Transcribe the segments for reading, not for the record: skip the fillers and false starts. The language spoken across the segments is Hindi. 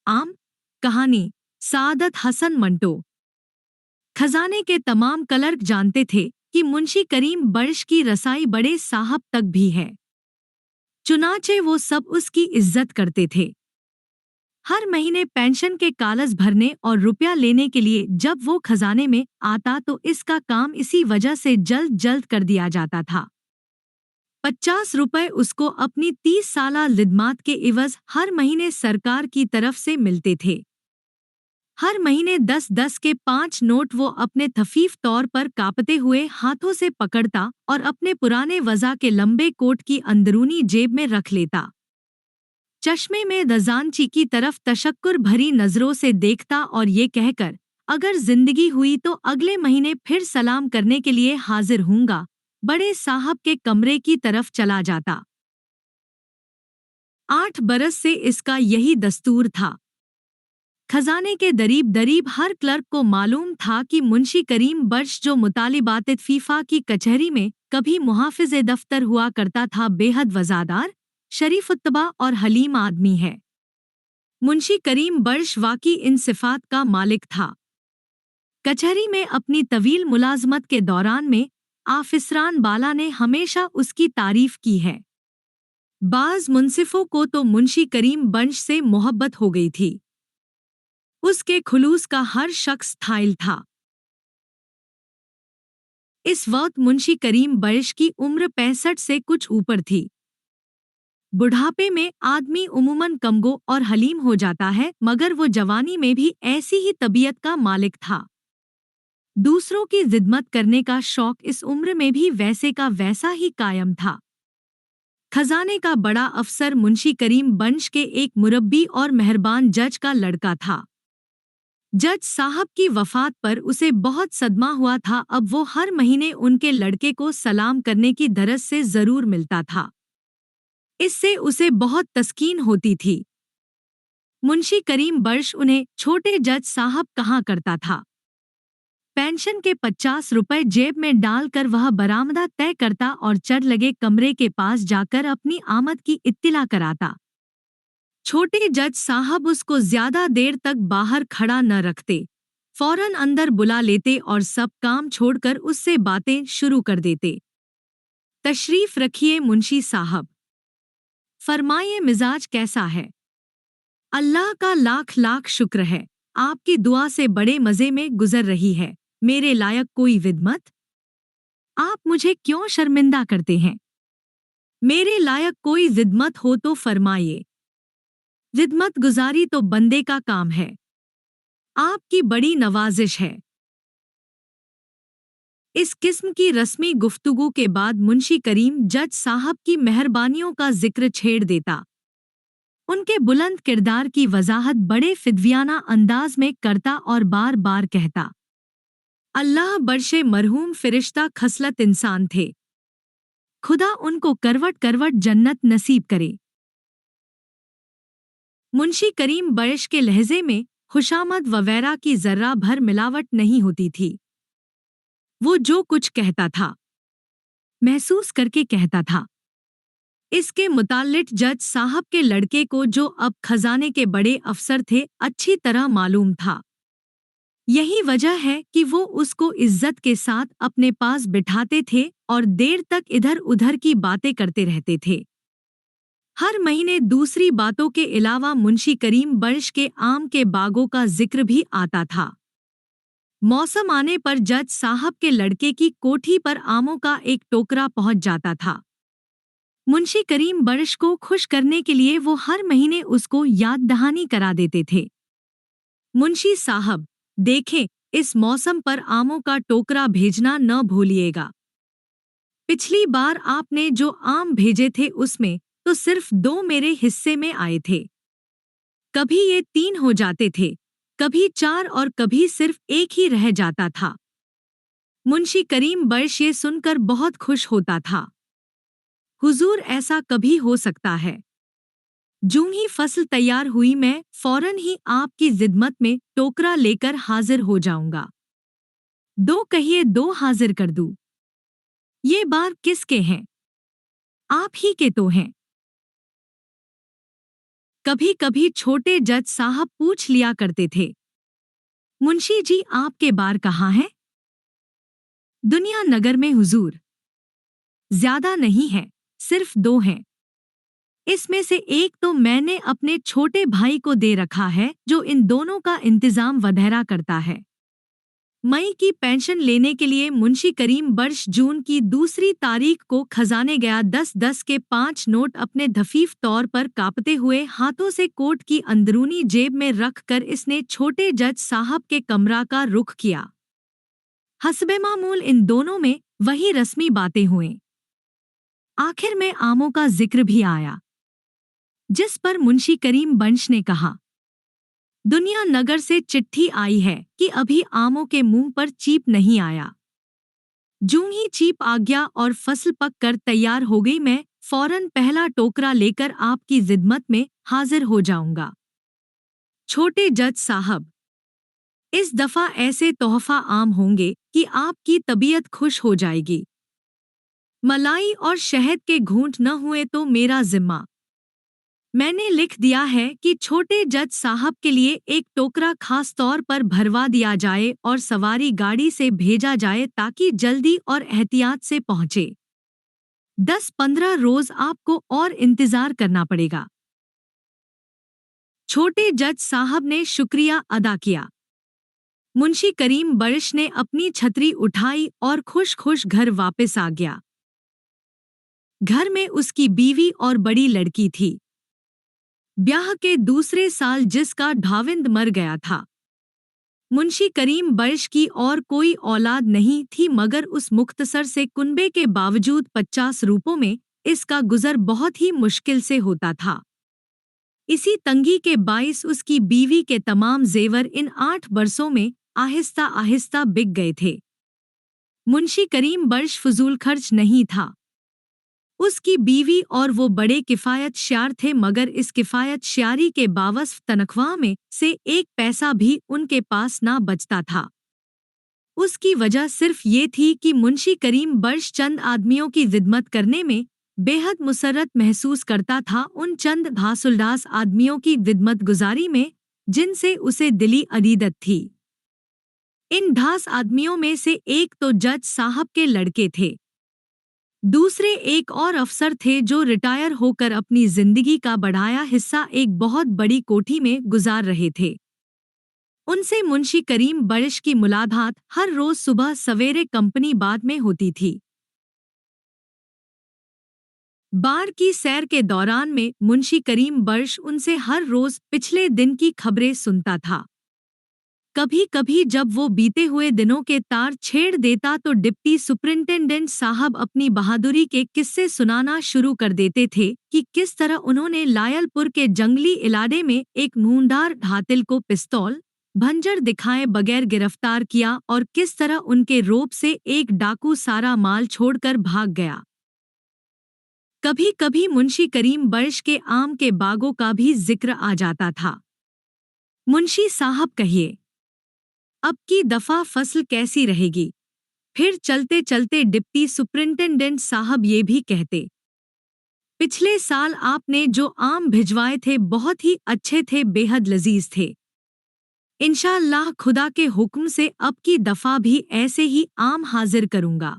आम कहानी सादत हसन मंटो। खजाने के तमाम क्लर्क जानते थे कि मुंशी करीम बख्श की रसाई बड़े साहब तक भी है। चुनाचे वो सब उसकी इज्जत करते थे। हर महीने पेंशन के कागज भरने और रुपया लेने के लिए जब वो खजाने में आता तो इसका काम इसी वजह से जल्द जल्द कर दिया जाता था। 50 रुपए उसको अपनी 30 साला लिदमात के इवज हर महीने सरकार की तरफ से मिलते थे। हर महीने 10-10 के 5 नोट वो अपने खफीफ तौर पर कांपते हुए हाथों से पकड़ता और अपने पुराने वज़ा के लंबे कोट की अंदरूनी जेब में रख लेता। चश्मे में खजांची की तरफ तशक्कुर भरी नजरों से देखता और ये कहकर, अगर जिंदगी हुई तो अगले महीने फिर सलाम करने के लिए हाजिर हूँगा, बड़े साहब के कमरे की तरफ चला जाता। 8 बरस से इसका यही दस्तूर था। खजाने के दरीब दरीब हर क्लर्क को मालूम था कि मुंशी करीम बख्श जो मुतालिबात फीफा की कचहरी में कभी मुहाफिज दफ्तर हुआ करता था, बेहद वज़ादार, शरीफुत्तबा और हलीम आदमी है। मुंशी करीम बख्श वाकई इन सिफात का मालिक था। कचहरी में अपनी तवील मुलाजमत के दौरान में आफिसरान बाला ने हमेशा उसकी तारीफ की है। बाज मुंसिफों को तो मुंशी करीम बख्श से मोहब्बत हो गई थी। उसके खुलूस का हर शख्स थाइल था। इस वक्त मुंशी करीम बख्श की उम्र 65 से कुछ ऊपर थी। बुढ़ापे में आदमी उमूमन कमगो और हलीम हो जाता है, मगर वो जवानी में भी ऐसी ही तबीयत का मालिक था। दूसरों की खिदमत करने का शौक इस उम्र में भी वैसे का वैसा ही कायम था। खजाने का बड़ा अफसर मुंशी करीम बख्श के एक मुरब्बी और मेहरबान जज का लड़का था। जज साहब की वफात पर उसे बहुत सदमा हुआ था। अब वो हर महीने उनके लड़के को सलाम करने की धरस से जरूर मिलता था। इससे उसे बहुत तस्कीन होती थी। मुंशी करीम बख्श उन्हें छोटे जज साहब कहा करता था। पेंशन के 50 रुपए जेब में डालकर वह बरामदा तय करता और चढ़ लगे कमरे के पास जाकर अपनी आमद की इत्तिला कराता। छोटे जज साहब उसको ज्यादा देर तक बाहर खड़ा न रखते, फौरन अंदर बुला लेते और सब काम छोड़कर उससे बातें शुरू कर देते। तशरीफ रखिए मुंशी साहब, फरमाइए मिजाज कैसा है? अल्लाह का लाख लाख शुक्र है, आपकी दुआ से बड़े मजे में गुजर रही है। मेरे लायक कोई विदमत? आप मुझे क्यों शर्मिंदा करते हैं? मेरे लायक कोई विदमत हो तो फरमाइए। खिदमत गुजारी तो बंदे का काम है, आपकी बड़ी नवाजिश है। इस किस्म की रस्मी गुफ्तगू के बाद मुंशी करीम जज साहब की मेहरबानियों का जिक्र छेड़ देता। उनके बुलंद किरदार की वजाहत बड़े फिदवियाना अंदाज में करता और बार बार कहता, अल्लाह बर्शे मरहूम फिरिश्ता खसलत इंसान थे, खुदा उनको करवट करवट जन्नत नसीब करे। मुंशी करीम बख्श के लहजे में खुशामद वगैरह की जर्रा भर मिलावट नहीं होती थी। वो जो कुछ कहता था महसूस करके कहता था। इसके मुताल्लिक जज साहब के लड़के को, जो अब खजाने के बड़े अफसर थे, अच्छी तरह मालूम था। यही वजह है कि वो उसको इज्जत के साथ अपने पास बिठाते थे और देर तक इधर उधर की बातें करते रहते थे। हर महीने दूसरी बातों के अलावा मुंशी करीम बख्श के आम के बागों का जिक्र भी आता था। मौसम आने पर जज साहब के लड़के की कोठी पर आमों का एक टोकरा पहुंच जाता था। मुंशी करीम बख्श को खुश करने के लिए वो हर महीने उसको याद दहानी करा देते थे। मुंशी साहब, देखें, इस मौसम पर आमों का टोकरा भेजना न भूलिएगा। पिछली बार आपने जो आम भेजे थे उसमें तो सिर्फ 2 मेरे हिस्से में आए थे। कभी ये 3 हो जाते थे, कभी 4 और कभी सिर्फ 1 ही रह जाता था। मुंशी करीम बख्श ये सुनकर बहुत खुश होता था। हुजूर, ऐसा कभी हो सकता है? जूं ही फसल तैयार हुई मैं फौरन ही आपकी खिदमत में टोकरा लेकर हाजिर हो जाऊंगा। 2 कहिए 2 हाजिर कर दूं। ये बार किसके हैं? आप ही के तो हैं। कभी कभी छोटे जज साहब पूछ लिया करते थे, मुंशी जी आपके बार कहाँ हैं? दुनिया नगर में हुजूर। ज्यादा नहीं है, सिर्फ 2 हैं। इसमें से एक तो मैंने अपने छोटे भाई को दे रखा है जो इन दोनों का इंतजाम वगैरह करता है। मई की पेंशन लेने के लिए मुंशी करीम वर्ष जून की 2 तारीख को खजाने गया। 10-10 के 5 नोट अपने धफीफ तौर पर कांपते हुए हाथों से कोट की अंदरूनी जेब में रखकर इसने छोटे जज साहब के कमरा का रुख किया। हस्बे मामूल इन दोनों में वही रस्मी बातें हुईं। आखिर में आमों का जिक्र भी आया, जिस पर मुंशी करीम बंश ने कहा, दुनिया नगर से चिट्ठी आई है कि अभी आमों के मुंह पर चीप नहीं आया। जूं ही चीप आ गया और फसल पक कर तैयार हो गई, मैं फौरन पहला टोकरा लेकर आपकी जिदमत में हाजिर हो जाऊंगा। छोटे जज साहब, इस दफा ऐसे तोहफा आम होंगे कि आपकी तबीयत खुश हो जाएगी। मलाई और शहद के घूंट न हुए तो मेरा जिम्मा। मैंने लिख दिया है कि छोटे जज साहब के लिए एक टोकरा खास तौर पर भरवा दिया जाए और सवारी गाड़ी से भेजा जाए ताकि जल्दी और एहतियात से पहुंचे। 10-15 रोज आपको और इंतजार करना पड़ेगा। छोटे जज साहब ने शुक्रिया अदा किया। मुंशी करीम बर्श ने अपनी छतरी उठाई और खुश खुश घर वापस आ गया। घर में उसकी बीवी और बड़ी लड़की थी। ब्याह के दूसरे साल जिसका ढाविंद मर गया था। मुंशी करीम बर्श की और कोई औलाद नहीं थी, मगर उस मुख्तसर से कुनबे के बावजूद 50 रूपों में इसका गुजर बहुत ही मुश्किल से होता था। इसी तंगी के बाइस उसकी बीवी के तमाम जेवर इन 8 बरसों में आहिस्ता आहिस्ता बिक गए थे। मुंशी करीम बर्श फजूल खर्च नहीं था। उसकी बीवी और वो बड़े किफ़ायत श्यार थे, मगर इस किफ़ायत श्यारी के बावस्फ तनख्वाह में से 1 पैसा भी उनके पास ना बचता था। उसकी वजह सिर्फ ये थी कि मुंशी करीम बर्श चंद आदमियों की खिदमत करने में बेहद मुसर्रत महसूस करता था, उन चंद धासुलदास आदमियों की खिदमत गुजारी में जिनसे उसे दिली अदीदत थी। इन ढास आदमियों में से एक तो जज साहब के लड़के थे। दूसरे एक और अफसर थे जो रिटायर होकर अपनी जिंदगी का बढ़ाया हिस्सा एक बहुत बड़ी कोठी में गुजार रहे थे। उनसे मुंशी करीम बर्श की मुलाकात हर रोज सुबह सवेरे कंपनी बाग में होती थी। बार की सैर के दौरान में मुंशी करीम बर्श उनसे हर रोज पिछले दिन की खबरें सुनता था। कभी कभी जब वो बीते हुए दिनों के तार छेड़ देता तो डिप्टी सुपरिंटेंडेंट साहब अपनी बहादुरी के किस्से सुनाना शुरू कर देते थे कि किस तरह उन्होंने लायलपुर के जंगली इलाके में एक मूंडार ढातिल को पिस्तौल भंजर दिखाए बगैर गिरफ्तार किया और किस तरह उनके रोब से एक डाकू सारा माल छोड़कर भाग गया। कभी कभी मुंशी करीम बर्श के आम के बागों का भी जिक्र आ जाता था। मुंशी साहब कहिए, अब की दफा फसल कैसी रहेगी? फिर चलते चलते डिप्टी सुपरिंटेंडेंट साहब ये भी कहते, पिछले साल आपने जो आम भिजवाए थे बहुत ही अच्छे थे, बेहद लजीज थे। इंशाअल्लाह खुदा के हुक्म से अब की दफा भी ऐसे ही आम हाजिर करूंगा।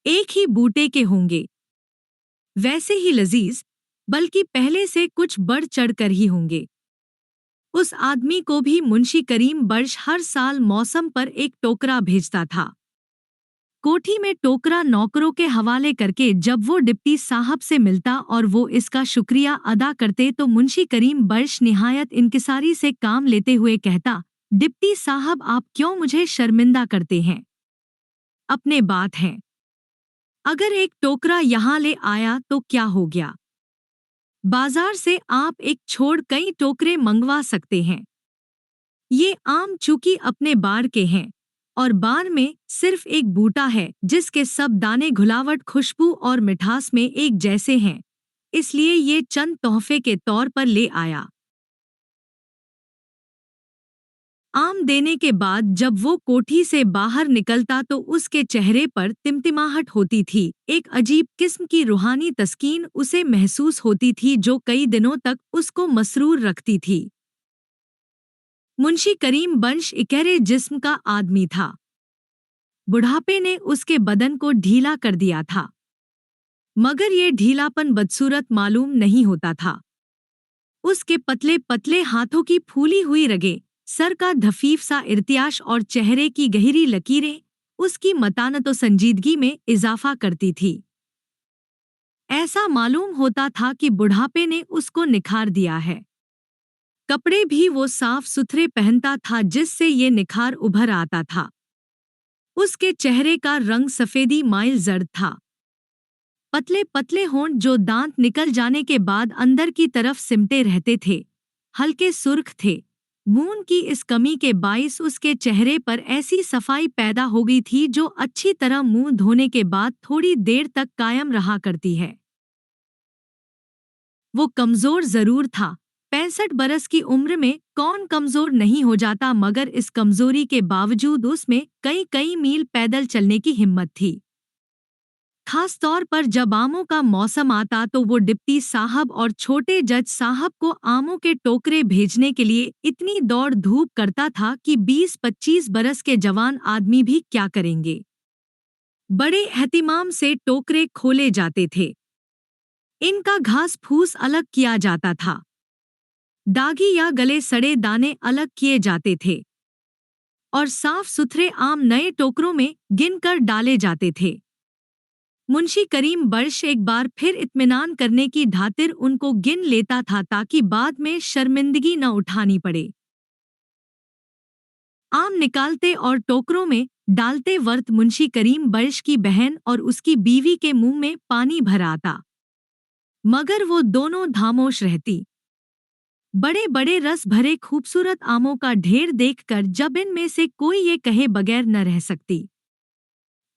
एक ही बूटे के होंगे, वैसे ही लजीज, बल्कि पहले से कुछ बढ़ चढ़ कर ही होंगे। उस आदमी को भी मुंशी करीम बर्श हर साल मौसम पर एक टोकरा भेजता था। कोठी में टोकरा नौकरों के हवाले करके जब वो डिप्टी साहब से मिलता और वो इसका शुक्रिया अदा करते तो मुंशी करीम बर्श निहायत इंकिसारी से काम लेते हुए कहता, डिप्टी साहब आप क्यों मुझे शर्मिंदा करते हैं? अपने बात है, अगर एक टोकरा यहाँ ले आया तो क्या हो गया? बाजार से आप एक छोड़ कई टोकरे मंगवा सकते हैं। ये आम चूंकि अपने बार के हैं और बार में सिर्फ एक बूटा है जिसके सब दाने घुलावट खुशबू और मिठास में एक जैसे हैं, इसलिए ये चंद तोहफे के तौर पर ले आया। आम देने के बाद जब वो कोठी से बाहर निकलता तो उसके चेहरे पर टिमटिमाहट होती थी। एक अजीब किस्म की रूहानी तस्कीन उसे महसूस होती थी जो कई दिनों तक उसको मसरूर रखती थी। मुंशी करीम बंश इकहरे जिस्म का आदमी था। बुढ़ापे ने उसके बदन को ढीला कर दिया था, मगर ये ढीलापन बदसूरत मालूम नहीं होता था। उसके पतले पतले हाथों की फूली हुई रगें, सर का धफीफ सा इर्तियाश और चेहरे की गहरी लकीरें उसकी मतानत और संजीदगी में इजाफा करती थी। ऐसा मालूम होता था कि बुढ़ापे ने उसको निखार दिया है। कपड़े भी वो साफ सुथरे पहनता था जिससे ये निखार उभर आता था। उसके चेहरे का रंग सफेदी माइल जर्द था। पतले पतले होंठ जो दांत निकल जाने के बाद अंदर की तरफ सिमटे रहते थे, हल्के सुर्ख थे। मून की इस कमी के बाइस उसके चेहरे पर ऐसी सफाई पैदा हो गई थी जो अच्छी तरह मुंह धोने के बाद थोड़ी देर तक कायम रहा करती है। वो कमजोर जरूर था। 65 बरस की उम्र में कौन कमजोर नहीं हो जाता, मगर इस कमजोरी के बावजूद उसमें कई कई मील पैदल चलने की हिम्मत थी। खास तौर पर जब आमों का मौसम आता तो वो डिप्टी साहब और छोटे जज साहब को आमों के टोकरे भेजने के लिए इतनी दौड़ धूप करता था कि 20-25 बरस के जवान आदमी भी क्या करेंगे। बड़े एहतिमाम से टोकरे खोले जाते थे। इनका घास फूस अलग किया जाता था। दागी या गले सड़े दाने अलग किए जाते थे और साफ सुथरे आम नए टोकरों में गिनकर डाले जाते थे। मुंशी करीम बर्श एक बार फिर इत्मीनान करने की खातिर उनको गिन लेता था ताकि बाद में शर्मिंदगी न उठानी पड़े। आम निकालते और टोकरों में डालते वक्त मुंशी करीम बर्श की बहन और उसकी बीवी के मुंह में पानी भर आता, मगर वो दोनों खामोश रहती। बड़े बड़े रस भरे खूबसूरत आमों का ढेर देखकर जब इनमें से कोई ये कहे बगैर न रह सकती,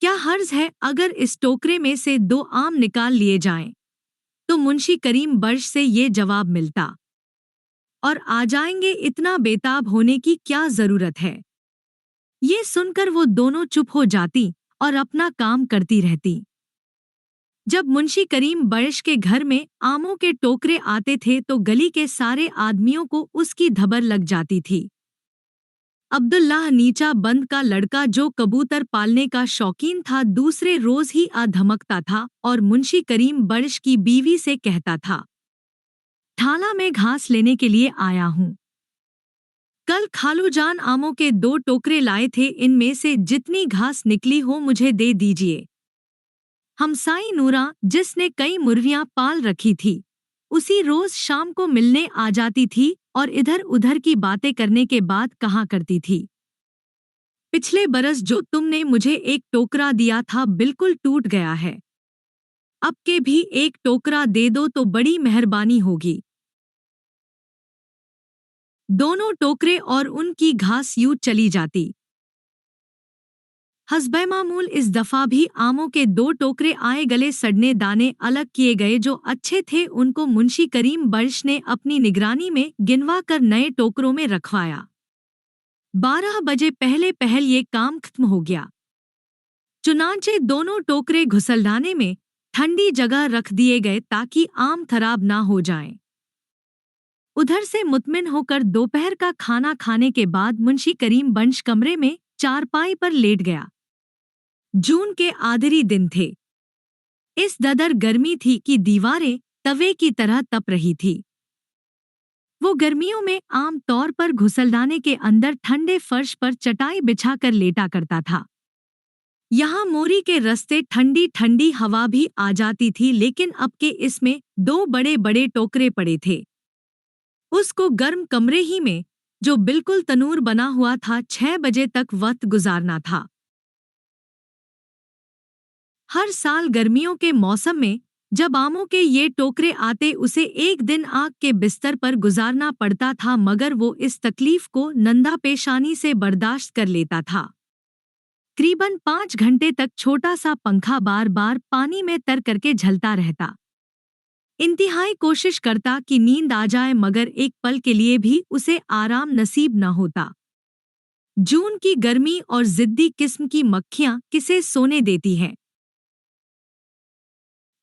क्या हर्ज है अगर इस टोकरे में से 2 आम निकाल लिए जाएं? तो मुंशी करीम बर्श से ये जवाब मिलता, और आ जाएंगे, इतना बेताब होने की क्या जरूरत है। ये सुनकर वो दोनों चुप हो जाती और अपना काम करती रहती। जब मुंशी करीम बर्श के घर में आमों के टोकरे आते थे तो गली के सारे आदमियों को उसकी धबर लग जाती थी। अब्दुल्लाह नीचा बंद का लड़का जो कबूतर पालने का शौकीन था, दूसरे रोज ही आ धमकता था और मुंशी करीम बर्श की बीवी से कहता था, ठाला में घास लेने के लिए आया हूँ। कल खालूजान आमों के 2 टोकरे लाए थे, इनमें से जितनी घास निकली हो मुझे दे दीजिए। हमसाई नूरा, जिसने कई मुर्गियां पाल रखी थी, उसी रोज शाम को मिलने आ जाती थी और इधर उधर की बातें करने के बाद कहा करती थी, पिछले बरस जो तुमने मुझे एक टोकरा दिया था बिल्कुल टूट गया है। अब के भी एक टोकरा दे दो तो बड़ी मेहरबानी होगी। दोनों टोकरे और उनकी घास यूं चली जाती। हस्बे मामूल इस दफा भी आमों के 2 टोकरे आए, गले सड़ने दाने अलग किए गए। जो अच्छे थे उनको मुंशी करीम बर्श ने अपनी निगरानी में गिनवा कर नए टोकरों में रखवाया। 12 बजे पहले पहल ये काम खत्म हो गया। चुनांचे दोनों टोकरे घुसलदाने में ठंडी जगह रख दिए गए ताकि आम खराब ना हो जाएं। उधर से मुतमिन होकर दोपहर का खाना खाने के बाद मुंशी करीम बंश कमरे में चारपाई पर लेट गया। जून के आखिरी दिन थे। इस ददर गर्मी थी कि दीवारें तवे की तरह तप रही थी। वो गर्मियों में आम तौर पर घुसलदाने के अंदर ठंडे फर्श पर चटाई बिछाकर लेटा करता था। यहाँ मोरी के रास्ते ठंडी ठंडी हवा भी आ जाती थी, लेकिन अब के इसमें 2 बड़े बड़े टोकरे पड़े थे। उसको गर्म कमरे ही में, जो बिल्कुल तनूर बना हुआ था, 6 बजे तक वक्त गुजारना था। हर साल गर्मियों के मौसम में जब आमों के ये टोकरे आते उसे एक दिन आग के बिस्तर पर गुजारना पड़ता था, मगर वो इस तकलीफ को नंदा पेशानी से बर्दाश्त कर लेता था। करीबन 5 घंटे तक छोटा सा पंखा बार बार पानी में तर करके झलता रहता। इंतहाई कोशिश करता कि नींद आ जाए, मगर एक पल के लिए भी उसे आराम नसीब न होता। जून की गर्मी और जिद्दी किस्म की मक्खियां किसे सोने देती हैं।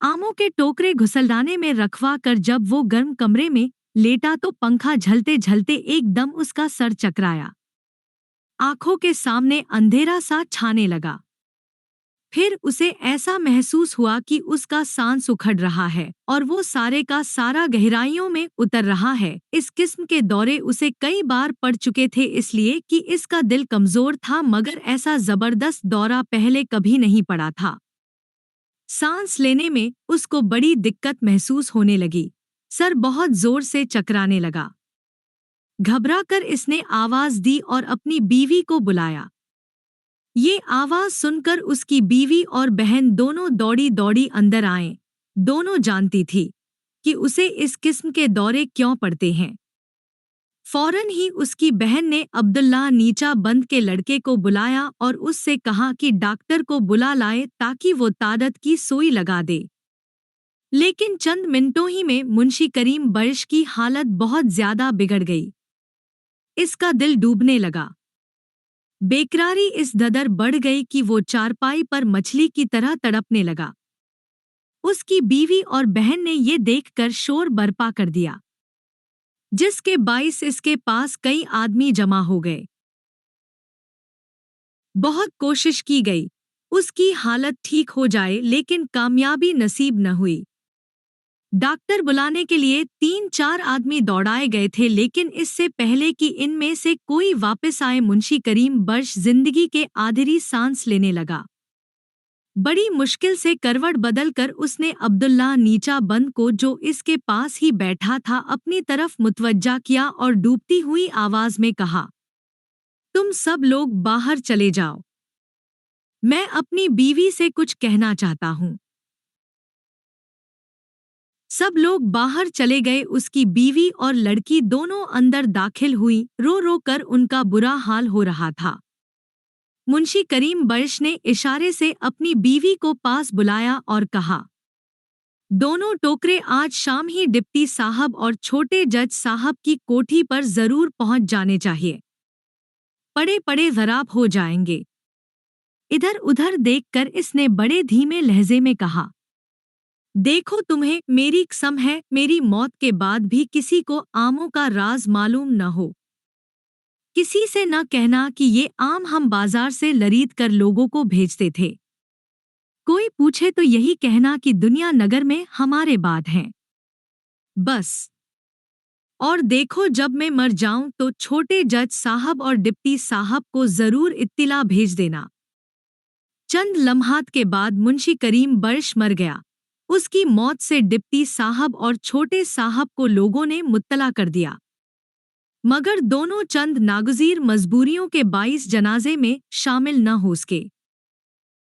आमों के टोकरे घुसलदाने में रखवा कर जब वो गर्म कमरे में लेटा तो पंखा झलते झलते एकदम उसका सर चकराया। आंखों के सामने अंधेरा सा छाने लगा। फिर उसे ऐसा महसूस हुआ कि उसका सांस उखड़ रहा है और वो सारे का सारा गहराइयों में उतर रहा है। इस किस्म के दौरे उसे कई बार पड़ चुके थे, इसलिए कि इसका दिल कमजोर था, मगर ऐसा जबरदस्त दौरा पहले कभी नहीं पड़ा था। सांस लेने में उसको बड़ी दिक्कत महसूस होने लगी। सर बहुत जोर से चकराने लगा। घबराकर इसने आवाज दी और अपनी बीवी को बुलाया। ये आवाज सुनकर उसकी बीवी और बहन दोनों दौड़ी दौड़ी अंदर आए। दोनों जानती थी कि उसे इस किस्म के दौरे क्यों पड़ते हैं। फौरन ही उसकी बहन ने अब्दुल्ला नीचा बंद के लड़के को बुलाया और उससे कहा कि डॉक्टर को बुला लाए ताकि वो ताकत की सुई लगा दे। लेकिन चंद मिनटों ही में मुंशी करीम बख्श की हालत बहुत ज्यादा बिगड़ गई। इसका दिल डूबने लगा। बेकरारी इस कदर बढ़ गई कि वो चारपाई पर मछली की तरह तड़पने लगा। उसकी बीवी और बहन ने ये देखकर शोर बरपा कर दिया, जिसके बाइस इसके पास कई आदमी जमा हो गए। बहुत कोशिश की गई उसकी हालत ठीक हो जाए, लेकिन कामयाबी नसीब न हुई। डॉक्टर बुलाने के लिए 3-4 आदमी दौड़ाए गए थे, लेकिन इससे पहले कि इनमें से कोई वापस आए मुंशी करीम बख्श जिंदगी के आखिरी सांस लेने लगा। बड़ी मुश्किल से करवट बदलकर उसने अब्दुल्ला नीचा बंद को, जो इसके पास ही बैठा था, अपनी तरफ मुतवज्जा किया और डूबती हुई आवाज में कहा, तुम सब लोग बाहर चले जाओ। मैं अपनी बीवी से कुछ कहना चाहता हूँ। सब लोग बाहर चले गए। उसकी बीवी और लड़की दोनों अंदर दाखिल हुई। रो रो कर उनका बुरा हाल हो रहा था। मुंशी करीम बख्श ने इशारे से अपनी बीवी को पास बुलाया और कहा, दोनों टोकरे आज शाम ही डिप्टी साहब और छोटे जज साहब की कोठी पर जरूर पहुंच जाने चाहिए। पड़े पड़े खराब हो जाएंगे। इधर उधर देखकर इसने बड़े धीमे लहजे में कहा, देखो, तुम्हें मेरी कसम है, मेरी मौत के बाद भी किसी को आमों का राज मालूम न हो। किसी से न कहना कि ये आम हम बाजार से खरीद कर लोगों को भेजते थे। कोई पूछे तो यही कहना कि दुनिया नगर में हमारे बाद हैं। बस। और देखो, जब मैं मर जाऊं तो छोटे जज साहब और डिप्टी साहब को जरूर इत्तिला भेज देना। चंद लम्हात के बाद मुंशी करीम बख्श मर गया। उसकी मौत से डिप्टी साहब और छोटे साहब को लोगों ने मुत्तला कर दिया, मगर दोनों चंद नागुज़ीर मजबूरियों के बाइस जनाजे में शामिल न हो सके।